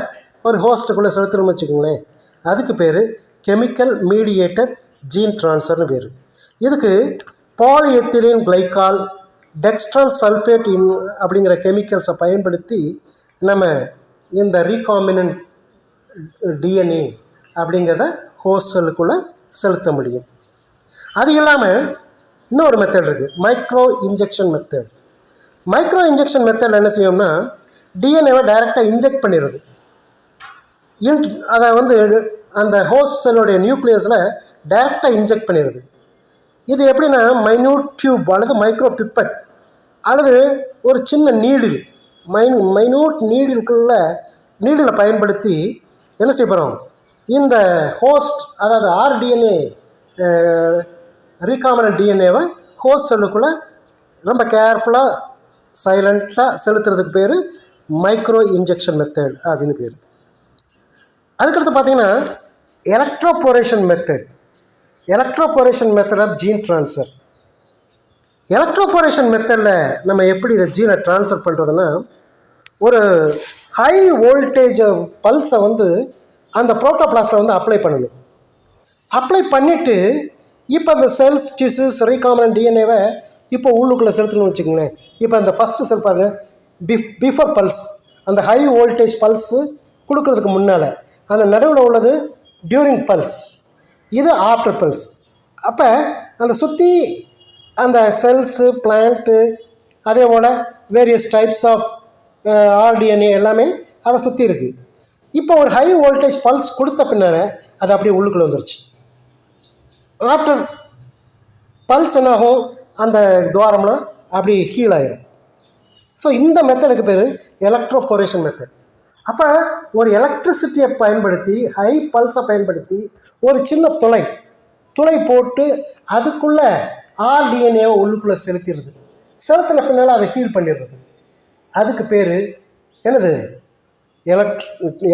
ஒரு ஹோஸ்ட்டுக்குள்ளே செலுத்தணும்னு வச்சுக்கோங்களேன், அதுக்கு பேர் கெமிக்கல் மீடியேட்டட் ஜீன் ட்ரான்ஸ்ஃபர்னு பேர். இதுக்கு பாலிஎத்திலீன் கிளைக்கால், டெக்ஸ்ட்ரான் சல்ஃபேட் அப்படிங்கிற கெமிக்கல்ஸை பயன்படுத்தி நம்ம இந்த ரீகாம்பினன்ட் டிஎன்ஏ அப்படிங்கிறத ஹோஸ்ட் செல்லுக்குள்ளே செலுத்த முடியும். அது இல்லாமல் இன்னொரு மெத்தட் இருக்குது, micro injection method. Micro injection method என்ன செய்யோம்னா, டிஎன்ஏவை டைரெக்டாக இன்ஜெக்ட் பண்ணிடுறது. அதை வந்து அந்த ஹோஸ்ட் செல்லுடைய நியூக்ளியஸில் டைரெக்டாக இன்ஜெக்ட் பண்ணிடுது. இது எப்படின்னா, மைன்யூட் டியூப் அல்லது மைக்ரோ பிப்பட் அல்லது ஒரு சின்ன நீடில், மைன்யூட் நீடிலை பயன்படுத்தி என்ன செய்ய போகிறோம், இந்த ஹோஸ்ட் அதாவது ஆர்டிஎன்ஏ ரீகாம்பினன்ட் டிஎன்ஏவை ஹோஸ்ட் செல்லுக்குள்ளே ரொம்ப கேர்ஃபுல்லாக சைலண்ட்டாக செலுத்துறதுக்கு பேர் மைக்ரோ இன்ஜெக்ஷன் மெத்தட் அப்படின்னு பேர். அதுக்கடுத்து பார்த்தீங்கன்னா electroporation method. Electroporation method of gene transfer. Electroporation மெத்தடில் நம்ம எப்படி இதை ஜீனை ட்ரான்ஸ்ஃபர் பண்ணுறதுன்னா, ஒரு ஹை வோல்டேஜ் பல்ஸை வந்து அந்த புரோட்டோபிளாஸ்டில் வந்து அப்ளை பண்ணணும். அப்ளை பண்ணிவிட்டு இப்போ அந்த செல்ஸ் டிஷ்யூஸ் ரீகாம்பினன்ட் டிஎன்ஏவை இப்போ உள்ளுக்குள்ளே செலுத்தணும்னு வச்சுக்கோங்களேன். இப்போ அந்த ஃபஸ்ட்டு செல் பாருங்க, பிஃபோர் பல்ஸ், அந்த ஹை வோல்டேஜ் பல்ஸு கொடுக்கறதுக்கு முன்னால், அந்த நடுவில் உள்ளது டியூரிங் பல்ஸ், இது ஆஃப்டர் பல்ஸ். அப்போ அந்த சுற்றி அந்த செல்ஸு பிளான்ட்டு அதே போல் வேரியஸ் டைப்ஸ் ஆஃப் ஆர்டிஎன்ஏ எல்லாமே அதை சுற்றி இருக்குது. இப்போ ஒரு ஹை வோல்டேஜ் பல்ஸ் கொடுத்த பின்னால் அது அப்படியே உள்ளுக்குள்ளே வந்துருச்சு. ஆஃப்டர் பல்ஸ் என்னாகும், அந்த துவாரம்லாம் அப்படி ஹீல் ஆயிரும். ஸோ இந்த மெத்தடுக்கு பேர் எலக்ட்ரோபோரேஷன் மெத்தட். அப்போ ஒரு எலக்ட்ரிசிட்டியை பயன்படுத்தி ஹை பல்ஸை பயன்படுத்தி ஒரு சின்ன துளை போட்டு அதுக்குள்ளே ஆர்டிஎன்ஏவை உள்ளுக்குள்ளே செலுத்தின பின்னால் அதை ஹீல் பண்ணிடுறது. அதுக்கு பேர் என்னது?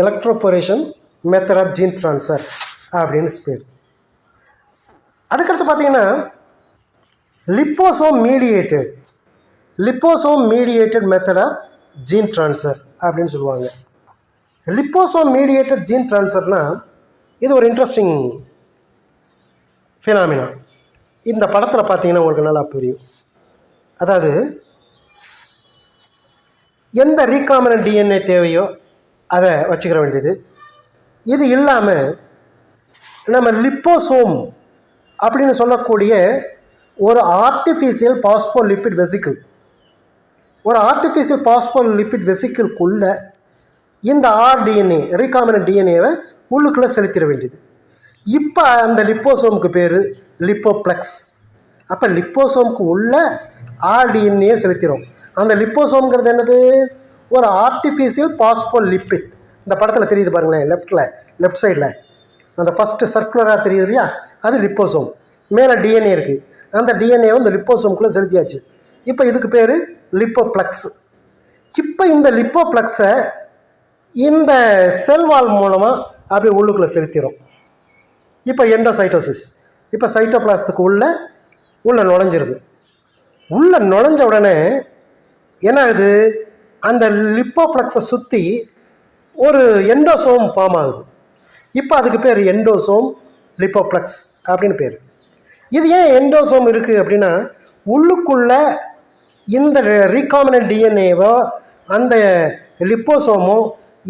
Electroporation method of gene transfer அப்படின்னு பேர். அதுக்கடுத்து பார்த்தீங்கன்னா liposome mediated method of gene transfer அப்படின்னு சொல்லுவாங்க. லிப்போசோம் மீடியேட்டட் ஜீன் ட்ரான்ஸ்ஃபர்னால் இது ஒரு இன்ட்ரெஸ்டிங் ஃபினாமினா. இந்த படத்தில் பார்த்தீங்கன்னா உங்களுக்கு நல்லா புரியும். அதாவது எந்த ரீகாமினன்ட் டிஎன்ஏ தேவையோ அதை வச்சுக்கிற வேண்டியது. இது இல்லாமல் நம்ம லிப்போசோம் அப்படின்னு சொல்லக்கூடிய ஒரு ஆர்டிஃபிஷியல் பாஸ்போலிபிட் வெசிக்கிள்குள்ளே இந்த ஆர்டிஎன்ஏ ரீகாமினன்ட் டிஎன்ஏவை உள்ளுக்குள்ளே செலுத்திட வேண்டியது. இப்போ அந்த லிப்போசோமுக்கு பேர் லிப்போப்ளெக்ஸ். அப்போ லிப்போசோமுக்கு உள்ள ஆர்டிஎன்ஏ செலுத்திடும். அந்த லிப்போசோம்ங்கிறது என்னது? ஒரு ஆர்டிஃபிஷியல் பாஸ்போலிபிட். இந்த படத்தில் தெரியுது பாருங்களேன், லெஃப்ட் சைடில் அந்த ஃபஸ்ட்டு சர்க்குலராக தெரியுது இல்லையா, அது லிப்போசோம். மேலே டிஎன்ஏ இருக்குது. அந்த டிஎன்ஏவை இந்த லிப்போசோமுக்குள்ளே செலுத்தியாச்சு. இப்போ இதுக்கு பேர் லிப்போப்ளெக்ஸ். இப்போ இந்த லிப்போப்ளெக்ஸை இந்த செல் வால் மூலமாக அப்படி உள்ளுக்குள்ளே செலுத்திடும். இப்போ எண்டோசைட்டோசிஸ். இப்போ சைட்டோபிளாஸ்துக்கு உள்ள நுழைஞ்சிருது. உள்ளே நுழைஞ்ச உடனே என்ன ஆகுது? அந்த லிப்போப்ளெக்ஸை சுற்றி ஒரு எண்டோசோம் ஃபார்ம் ஆகுது. இப்போ அதுக்கு பேர் எண்டோசோம் லிப்போப்ளெக்ஸ் அப்படின்னு பேர். இது ஏன் எண்டோசோம் இருக்குது அப்படின்னா, உள்ளுக்குள்ளே இந்த ரீகாமினன்ட் டிஎன்ஏவோ அந்த லிப்போசோமோ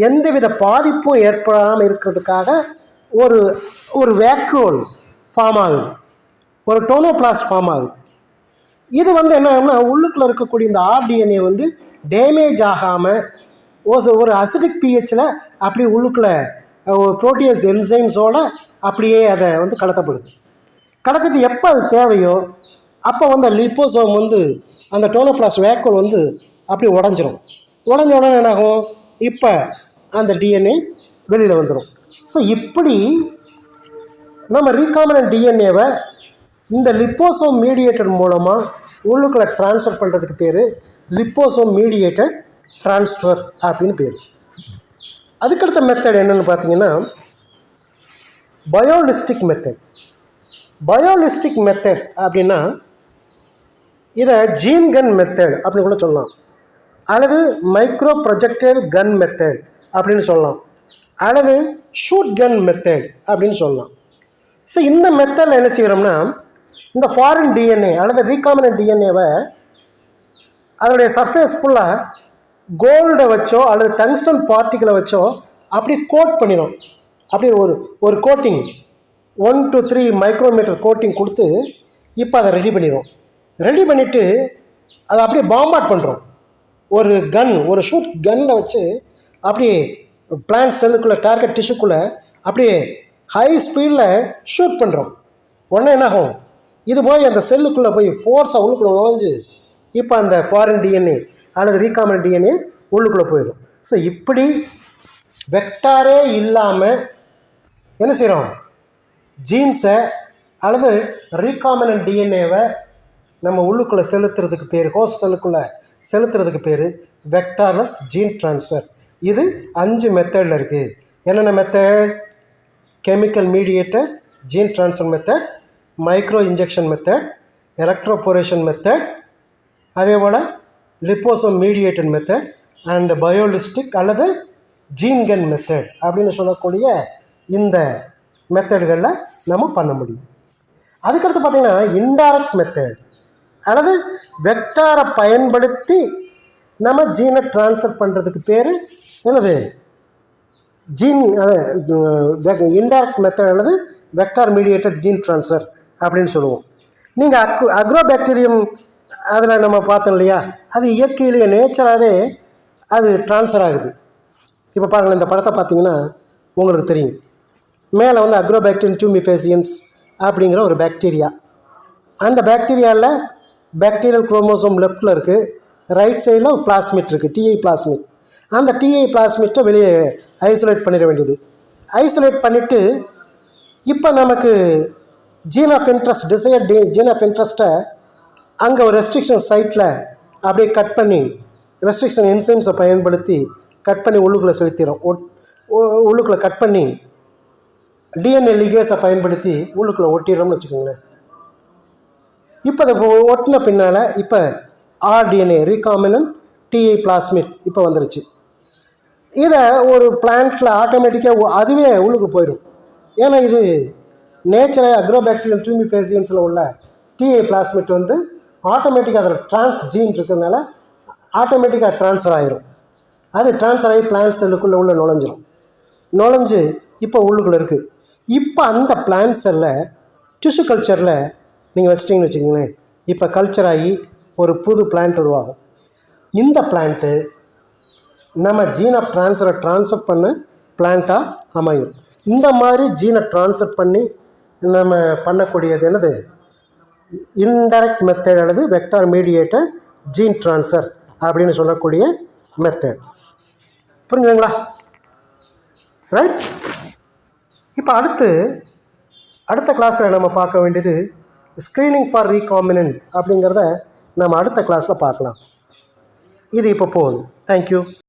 எந்தவித பாதிப்பும் ஏற்படாமல் இருக்கிறதுக்காக ஒரு வேக்யூல் ஃபார்ம் ஆகுது, ஒரு டோனோபிளாஸ்ட் ஃபார்ம் ஆகுது. இது என்ன ஆகும்னா, உள்ளுக்குள்ளே இருக்கக்கூடிய இந்த ஆர்டிஎன்ஏ டேமேஜ் ஆகாமல் ஒரு அசிடிக் பிஹெச்சில் அப்படி உள்ளுக்குள்ளே புரோட்டியஸ் என்சைம்ஸோடு அப்படியே அதை கடத்திட்டு எப்போ அது தேவையோ அப்போ அந்த லிப்போசோம் அந்த டோனோபிளாஸ்ட் வேக்யூல் அப்படி உடஞ்ச உடனே என்னாகும்? இப்போ அந்த டிஎன்ஏ வெளியில் வந்துடும். ஸோ இப்படி நம்ம ரீகாமினன்ட் டிஎன்ஏவை இந்த லிப்போசோம் மீடியேட்டட் மூலமாக உள்ளுக்குள்ளே ட்ரான்ஸ்ஃபர் பண்ணுறதுக்கு பேர் லிப்போசோம் மீடியேட்டட் ட்ரான்ஸ்ஃபர் அப்படின்னு பேர். அதுக்கடுத்த மெத்தட் என்னென்னு பார்த்தீங்கன்னா பயோலிஸ்டிக் மெத்தட் அப்படின்னா இதை ஜீன் கன் மெத்தட் அப்படின்னு கூட சொல்லலாம், அல்லது மைக்ரோ ப்ரொஜெக்டர் கன் மெத்தட் அப்படின்னு சொல்லலாம், அல்லது ஷூட் கன் மெத்தட் அப்படின்னு சொல்லலாம். ஸோ இந்த மெத்தடில் என்ன செய்கிறோம்னா, இந்த ஃபாரின் டிஎன்ஏ அல்லது ரீகாமினன்ட் டிஎன்ஏவை அதனுடைய சர்ஃபேஸ் ஃபுல்லாக கோல்டை வச்சோ அல்லது டங்ஸ்டன் பார்ட்டிகளை வச்சோ அப்படி கோட் பண்ணிடும். அப்படி ஒரு கோட்டிங் 1 to 3 மைக்ரோமீட்டர் கோட்டிங் கொடுத்து இப்போ அதை ரெடி பண்ணிவிட்டு அதை அப்படியே பாம்பாட் பண்ணுறோம். ஒரு ஷூட் கன்னில் வச்சு அப்படியே பிளான்ட் செல்லுக்குள்ளே டார்கெட் டிஷ்யூக்குள்ளே அப்படியே ஹை ஸ்பீடில் ஷூட் பண்ணுறோம். உடனே என்னாகும்? இது போய் அந்த செல்லுக்குள்ளே போய் ஃபோர்ஸாக உள்ளுக்குள்ளே நுழைஞ்சு இப்போ அந்த ஃபாரின் டிஎன்ஏ அல்லது ரீகாமினன்ட் டிஎன்ஏ உள்ளுக்குள்ளே போயிடும். ஸோ இப்படி வெக்டாரே இல்லாமல் என்ன செய்கிறோம்? ஜீன்ஸை அல்லது ரீகாமினன்ட் டிஎன்ஏவை நம்ம உள்ளுக்குள்ளே செலுத்துறதுக்கு பேர், ஹோஸ்ட் செல்லுக்குள்ளே செலுத்துறதுக்கு பேர் வெக்டார்லெஸ் ஜீன் ட்ரான்ஸ்ஃபர். இது 5 மெத்தடில் இருக்குது. என்னென்ன method? Chemical mediated gene transfer method, micro injection method, electroporation method, அதே போல் liposome mediated method and biolistic அல்லது ஜீன் கன் மெத்தட் அப்படின்னு சொல்லக்கூடிய இந்த மெத்தடுகளில் நம்ம பண்ண முடியும். அதுக்கடுத்து பார்த்திங்கன்னா இன்டைரக்ட் மெத்தட் அல்லது வெக்டாரை பயன்படுத்தி நம்ம ஜீனை ட்ரான்ஸ்ஃபர் பண்ணுறதுக்கு பேர் என்னது? இன்டைரக்ட் மெத்தட் அல்லது வெக்டார் மீடியேட்டட் ஜீன் ட்ரான்ஸ்ஃபர் அப்படின்னு சொல்லுவோம். நீங்கள் அக்ரோபாக்டீரியம் அதில் நம்ம பார்த்தோம் இல்லையா, அது இயற்கையிலேயே நேச்சராகவே அது ட்ரான்ஸ்ஃபர் ஆகுது. இப்போ பாருங்கள், இந்த படத்தை பார்த்தீங்கன்னா உங்களுக்கு தெரியும். மேலே அக்ரோபாக்டீரியம் டியூமிஃபேசியன்ஸ் அப்படிங்கிற ஒரு பாக்டீரியா. அந்த பாக்டீரியாவில் பாக்டீரியல் குரோமோசோம் லெஃப்டில் இருக்குது, ரைட் சைடில் பிளாஸ்மிட் இருக்குது, டிஐ பிளாஸ்மிட். அந்த டிஐ பிளாஸ்மிட்டை வெளியே ஐசோலேட் பண்ணிட வேண்டியது. ஐசோலேட் பண்ணிவிட்டு இப்போ நமக்கு gene of interest, desired gene of இன்ட்ரெஸ்ட்டை அங்கே ஒரு ரெஸ்ட்ரிக்ஷன் சைட்டில் அப்படியே கட் பண்ணி, ரெஸ்ட்ரிக்ஷன் என்சைம்ஸை பயன்படுத்தி கட் பண்ணி உள்ளுக்குள்ளே செலுத்திடும். உள்ளுக்குள்ளே கட் பண்ணி டிஎன்ஏ லிகேஸை பயன்படுத்தி உள்ளுக்குள்ளே ஒட்டிடுறோம்னு வச்சுக்கோங்களேன். இப்போ அதை ஒட்டின பின்னால் இப்போ ஆர்டிஎன்ஏ, ரீகாம்பினன்ட் டிஐ பிளாஸ்மிட் இப்போ வந்துருச்சு. இதை ஒரு பிளான்ட்டில் ஆட்டோமேட்டிக்காக அதுவே உள்ளுக்கு போயிடும். ஏன்னா இது நேச்சரை அக்ரோபாக்டீரியல் டியூமிஃபேசியன்ஸில் உள்ள டிஐ பிளாஸ்மிட் வந்து ஆட்டோமேட்டிக்காக அதில் டிரான்ஸ் ஜீன் இருக்கிறதுனால ஆட்டோமேட்டிக்காக ட்ரான்ஸ்ஃபர் ஆகிரும். அது ட்ரான்ஸ்ஃபர் ஆகி பிளான்ட் செல்லுக்குள்ளே உள்ள நுழைஞ்சு இப்போ உள்ளுக்குள்ளே இருக்குது. இப்போ அந்த பிளான்ட் செல்லை டிஷ்யூ கல்ச்சரில் நீங்கள் வச்சிட்டிங்கன்னு வச்சுக்கோங்களேன், இப்போ கல்ச்சர் ஆகி ஒரு புது பிளான்ட் உருவாகும். இந்த பிளான்ட்டு நம்ம ஜீனை ட்ரான்ஸ்ஃபர் பண்ண பிளான்ட்டாக அமையும். இந்த மாதிரி ஜீனை ட்ரான்ஸ்ஃபர் பண்ணி நம்ம பண்ணக்கூடியது என்னது, இன்டைரக்ட் மெத்தட் அல்லது வெக்டார் மீடியேட்டட் ஜீன் ட்ரான்ஸ்ஃபர் அப்படின்னு சொல்லக்கூடிய மெத்தட். புரிஞ்சுதுங்களா? ரைட். இப்போ அடுத்த கிளாஸில் நம்ம பார்க்க வேண்டியது ஸ்க்ரீனிங் ஃபார் ரீகாம்பினன்ட் அப்படிங்கிறத நம்ம அடுத்த கிளாஸில் பார்க்கலாம். இது இப்போ போதும். தேங்க்யூ.